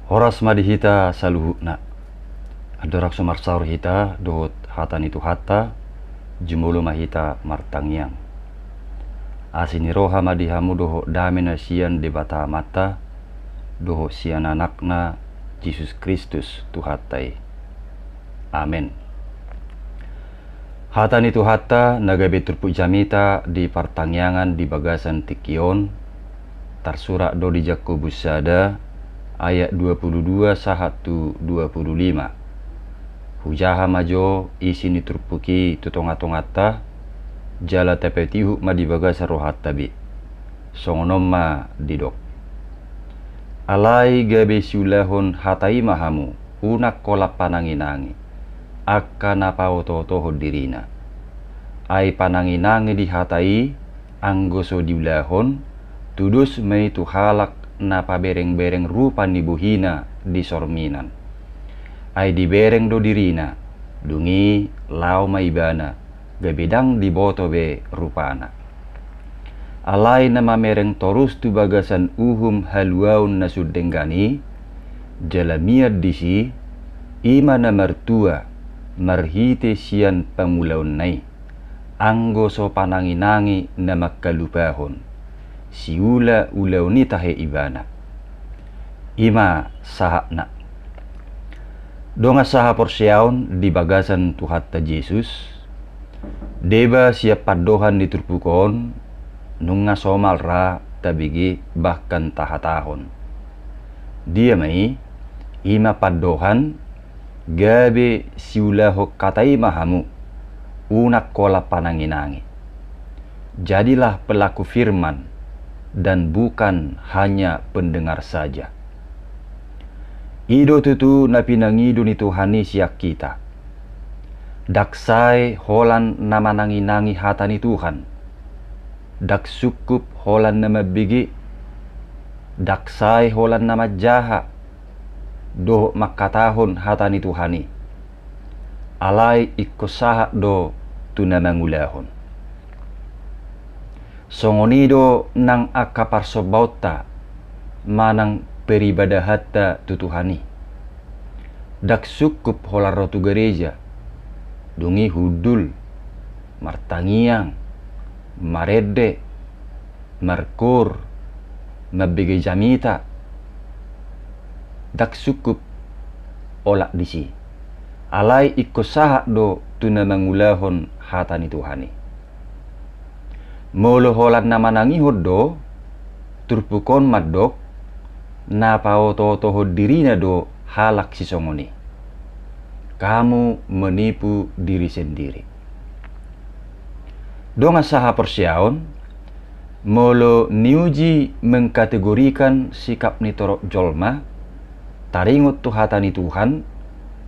Horas madihita saluhutna. Adorak sumarsaur hita dohot hatan itu hatta jumulu mahita martangiang. Asini roha madihamu doho damena sian debata mata doho sian anakna Yesus Kristus tuhatai. Amin. Hatan itu hatta nagabe turpu jamita di pertangyangan di bagasan tikion tarsurak do di Jakobus sada ayat 22 sahatu 25. Hujaha majo isi ni turpuki tutonga-tongata jala tepetihu ma di bagasa rohat tabi songonom ma didok alai gabe siulahon hatai mahamu unak kolap pananginangi akka napa oto-oto dirina ai pananginangi di hatai anggoso diulahon tudus meitu halak napa bereng-bereng rupa nibuhina di sorminan ai di bereng do dirina dungi lau maibana gabedang di boto be rupana alai nama mereng torus tu bagasan uhum haluaun nasudenggani jalamiat disi imana mertua marhite sian pamulaun nai anggo so pananginangi nama kalupahon siula ulauni tahe ibana ima sahakna donga saha porsiaon di bagasan tuhatta Yesus deba siap padohan diturpukon nunga somal ra tabigi bahkan tahatahon dia mai ima padohan gabe siulaho katai mahamu unak kola pananginangi jadilah pelaku firman dan bukan hanya pendengar saja. Ido tutu napinangido ni Tuhani siak kita. Daksai holan nama nangi-nangi hatani Tuhan. Dak sukup holan nama bigi. Daksai holan nama jaha. Do makatahon hatani Tuhani. Alai ikosaha do tunamangulahon. Songonido nang akaparsobauta manang peribadahatta tutuhani dak sukup holarotu gereja dungi hudul martangiang marede markur mabege jamita dak sukup olak disi alai ikosaha do tunamangulahon hatani Tuhani molo holat nama nangi hoddo turpukon maddok napa oto-oto dirina do halak sisongoni kamu menipu diri sendiri donga saha persiaon molo niuji mengkategorikan sikap ni torok jolma taringot tu hatani Tuhan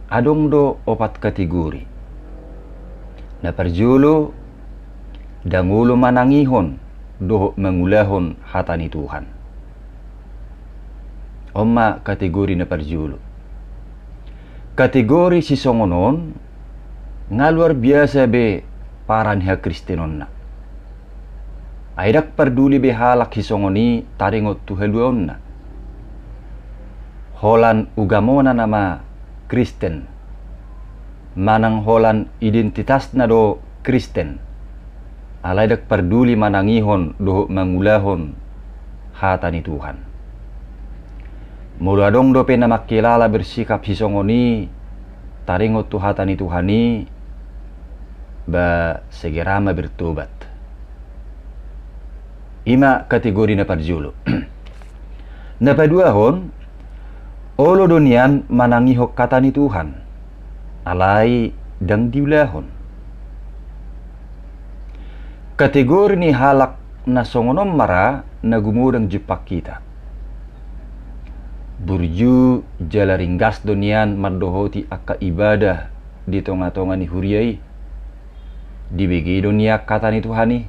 adong do opat kategori na perjulo dangulo manangihon doh mengulahon hatani Tuhan omma kategori na parjulo kategori si songonon nga luar biasa be paranha Kristenon na aidak perduli be halak hisongoni taringot tuhaluon na holan ugamona nama Kristen manang holan identitas na do Kristen alai dak perduli manangihon doh mangulahon hatani Tuhan mula dong do pena makilala bersikap hisongoni taringot tu hatani Tuhani ba segera ma bertobat ima kategori na parjulo na paduahon olo donian manangihok katani Tuhan alai dang diulahon kategori ni halak na songonom mara na gumudang jupak kita burju jalaringgas donian mardohoti akka ibadah di tonga-tonga ni huriyai dibegi donia kata ni Tuhani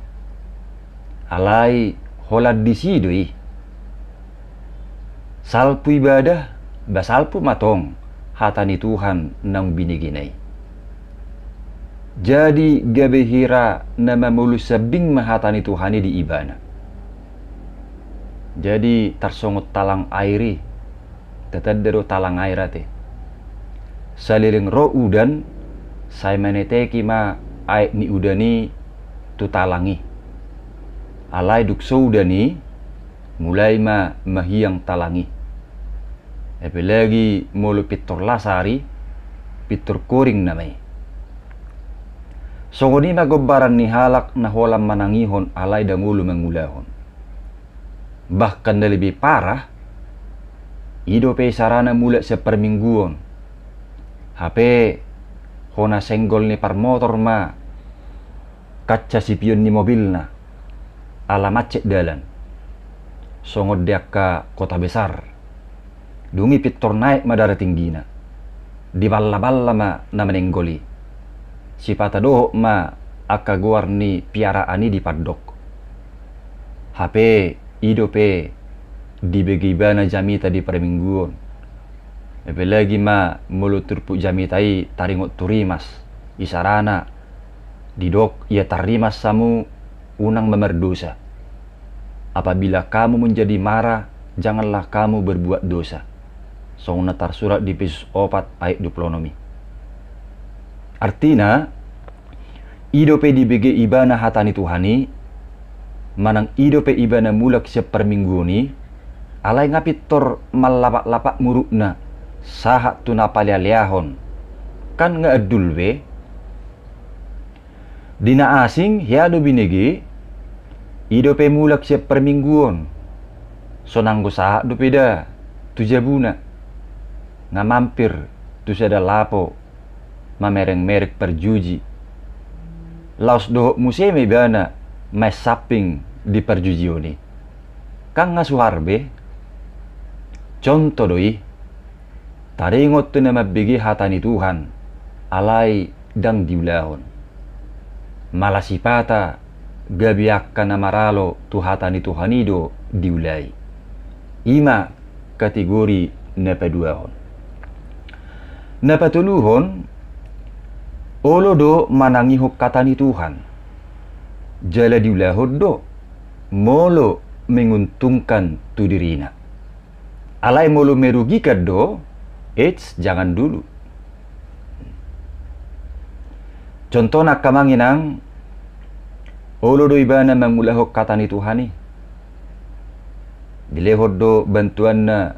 alai holad disidoi salpu ibadah basalpu matong hatani Tuhan nang biniginay jadi gabehira nama mulus sabing mahatani Tuhani di ibana jadi tarsongot talang airi tatadaro talang airate. Saliring ro udan, say maneteki ma ay ni udani tu talangi. Alay dukso udani, mulai ma mahiyang talangi. Apalagi molo pitor lasari, pitor koring namay. So ni magobaran ni halak na holam manangihon alay dangulo mangulahon. Bahkan na lebih parah, ido pe sarana mula sa permingguon. Hape hona senggol ni parmotor ma kaca sipion ni mobil na ala macet dalan. Songod dia ka kota besar. Dungi pitor naik madara tinggina. Di balla-balla ma na menenggoli. Si patadoho ma akaguar ni piaraani di padok. Hape ido pe di begibana jamita di permingguon. Apalagi ma mulut turpu jamitai taringot turimas. Isarana didok ia tarimas samu unang memerdosa. Apabila kamu menjadi marah, janganlah kamu berbuat dosa. Song natar surat di Petrus 4 ayat 20. Artina, idope di bege ibana hatani Tuhani, manang idope ibana mulak siap perminggu ni, alay ngapitor malapak-lapak murukna, sahat tu napalialiahon, kan nga adul we. Dina asing, hiado binege, idope mulak siap permingguon, sonanggo sahat dopeda, tujabuna, nga mampir, tu sada lapo, mamereng-merek perjuji. Laos dohok museme bana may saping di perjujioni. Kang nga suharbe, contoh doi, taringot tu na mabigi hatani Tuhan, alay dang diulahon. Malasipata, gabiak ka na maralo tu hatani Tuhanido diulay. Ima kategori na paduahon. Napatuluhon, olo do manangihok kata ni Tuhan. Jala diulahod do, molo menguntungkan tu dirina. Alay molo merugikan do, jangan dulu. Contoh nak kamanginang, olo do ibana mangulahok kata ni Tuhan ni. Dilehod do bantuan na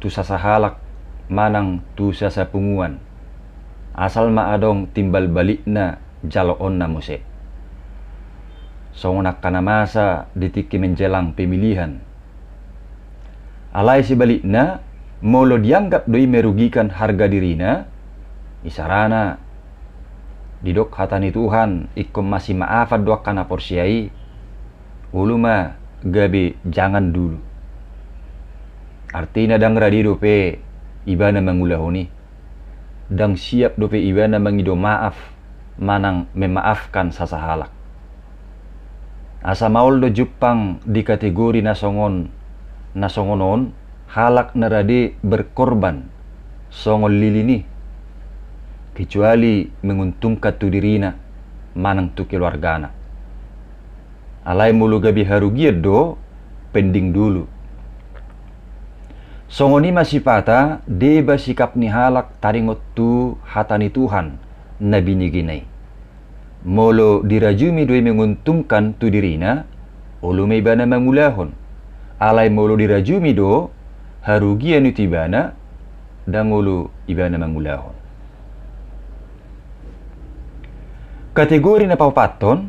tu sasahalak manang tu sasapunguan. Asal maadong timbal balik na jaloon na muse. So nak kana masa ditiki menjelang pemilihan. Alay si balik na, molo dianggap doi merugikan harga dirina, isarana didok hatani Tuhan ikom masih maafad doak kana porsiai, ulu ma gabe jangan dulu. Artinya dang radido pe ibana mangulahoni. Dang siap dope ibana mangido maaf manang memaafkan sasahalak. Asa maul do Jepang di kategori nasongonon halak narade berkorban songol lilini kecuali menguntungkan tu dirina manang tu keluargana. Alay mulu gabi harugiad do pending dulu. Songoni masipata deba sikap ni halak taringot tu hatani Tuhan na biniginay. Molo dirajumi doy menguntungkan tu dirina, ulu may bana mangulahon. Alay molo dirajumi do, harugian iti bana, dang ulu ibana mangulahon. Kategori na paupaton,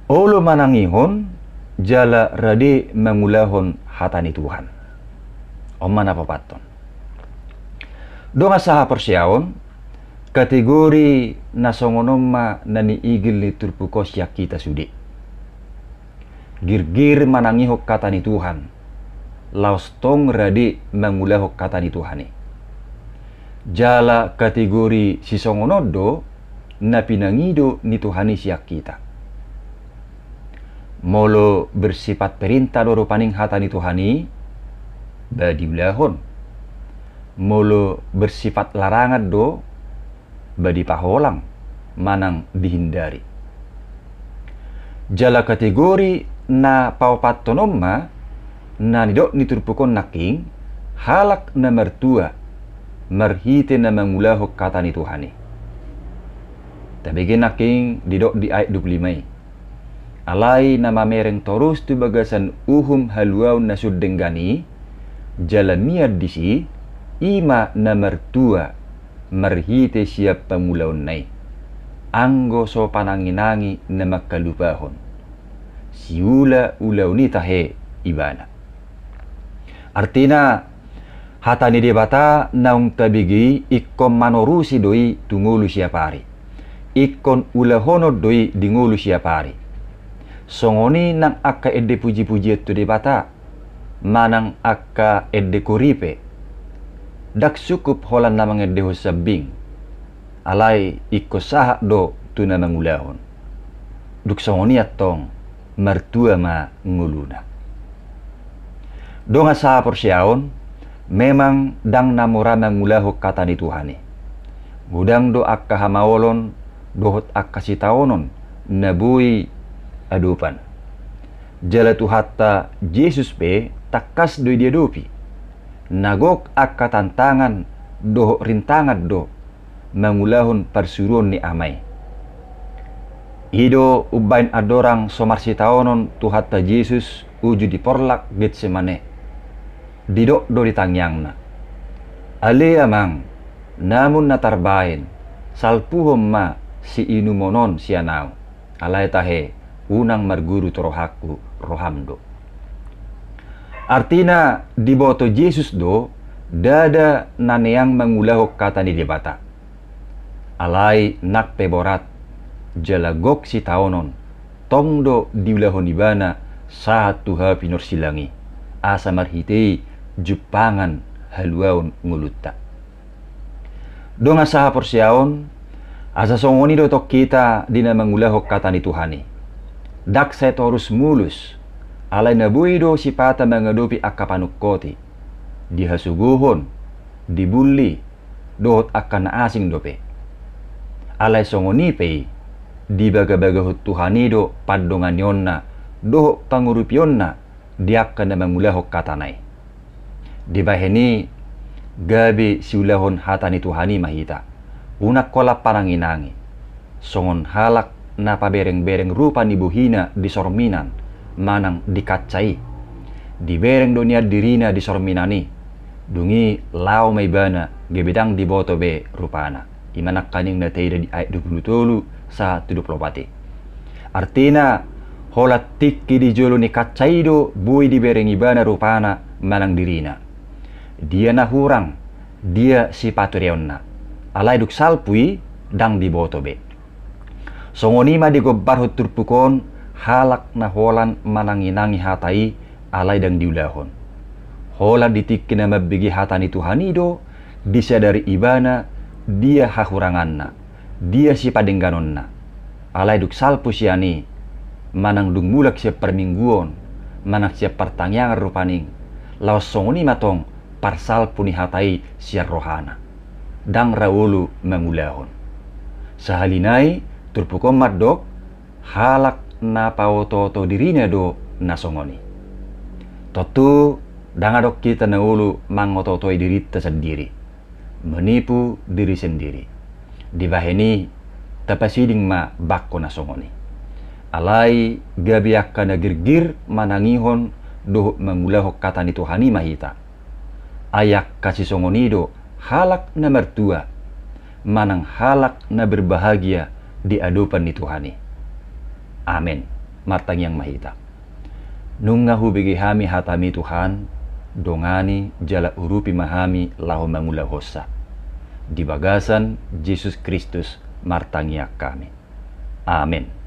ulu manangihon, jala rade mangulahon hatani Tuhan. Oma na papaton. Doon sa porsiyaon, kategori na songonoma na niigil ni turpuko siya kita sudi. Girgir manangihok kata ni Tuhan. Laustong radi mangulahok kata ni Tuhan. Jala kategori si songonodo na pinangido ni Tuhan siya kita. Molo bersifat perintah doro paning hata ni Tuhani, badiulahon. Molo bersifat larangan do, badi paholang, manang dihindari. Jala kategori na paupatonomma, na nidok niturpukon naking, halak na mertua merhite na mangulahok kata ni Tuhani. Tabigin naking didok di ayat 25. Alay na mamereng torus tu bagasan haluaw na sudenggani jalamiad disi ima na mertua merhite siap pamulaon nai anggo so pananginangi na makalupahon siula ulaw ni tahe ibana. Artina hatani debata naung tabigi ikon manorusi doi tungulu siapari ikon ulahono doi dingulu siapari songoni nang akka edde puji-puji tu debata manang akka edde kuripe dak sukup holan namang edde hosabing alai ikko sahak do tu namang ulahon duk songoni atong mertua ma nguluna donga sa porsiaon memang dang namura mangulahok kata ni Tuhani gudang do akka hamawolon dohot akka sitaonon nabui adupan jala tu hatta Yesus pe takas do dia dopi nagok akka tantangan do rintangan do mangulahon persuruan ni amai ido ubain adorang somarsi taonon tu hatta Yesus uju di porlak Getsemane didok do ditangyangna ale amang namun natarbain salpuhom ma si inumonon sianaw alay tahe unang marguru torohaku rohamdo. Artina diboto Yesus do dada naneyang mangulahok kata ni debata alay nak peborat jalagok si taonon tongdo diulahon ibana saat tuha pinorsilangi asa marhitei jupangan haluaon ngulutta donga saha porsiaon asa songoni do tok kita dina mangulahok kata ni Tuhani dak setorus mulus alay nabuido sipata mangadopi akapanukoti dihasuguhon dibulli dohot akan asing dope alay songoni pe dibaga-bagahut Tuhanido padongan yonna dohot pangurupyonna diakka na mangulahok katanay dibaheni gabi siulahon hata ni Tuhani mahita unak kolap pananginangi songon halak na pabereng-bereng rupa ni buhina di sorminan manang dikacai di bereng dunia dirina di sorminani dungi lau may bana gebedang di boto be rupana imanak kaning na teida di ayat 27 sa 24 artina holat tikki di jolo ni kacaido bui di bereng ibana rupana manang dirina dia na hurang dia si paturionna alay duk salpui dang di boto be songonima di gobbar turpukon halak na holan mananginangi hatai alay dang diulahon holan ditikki na mabigi hata ni Tuhanido disadari ibana dia hahuranganna dia si padengganonna alay duk salpu siani manang dung mulak siya permingguon manak siya pertangyangan rupaning lawas songoni matong parsal puni hatai siya rohana dang raulu mangulahon sahalinay turpukom madok halak na paoto dirinya do nasongoni totu dangadok kita na ulu mangototoi diri sendiri menipu diri sendiri dibaheni tapasiding ma bakko nasongoni alay gabiak ka na girgir manangihon do mangulahok kata ni Tuhani mahita ayak kasih songonido halak na mertua manang halak na berbahagia di adupan ni Tuhani. Amen. Matang yang mahita. Nung ngahubigi hami hatami Tuhan, dongani jala urupi mahami laho mangulahosa. Di bagasan Yesus Kristus martangyak kami. Amen.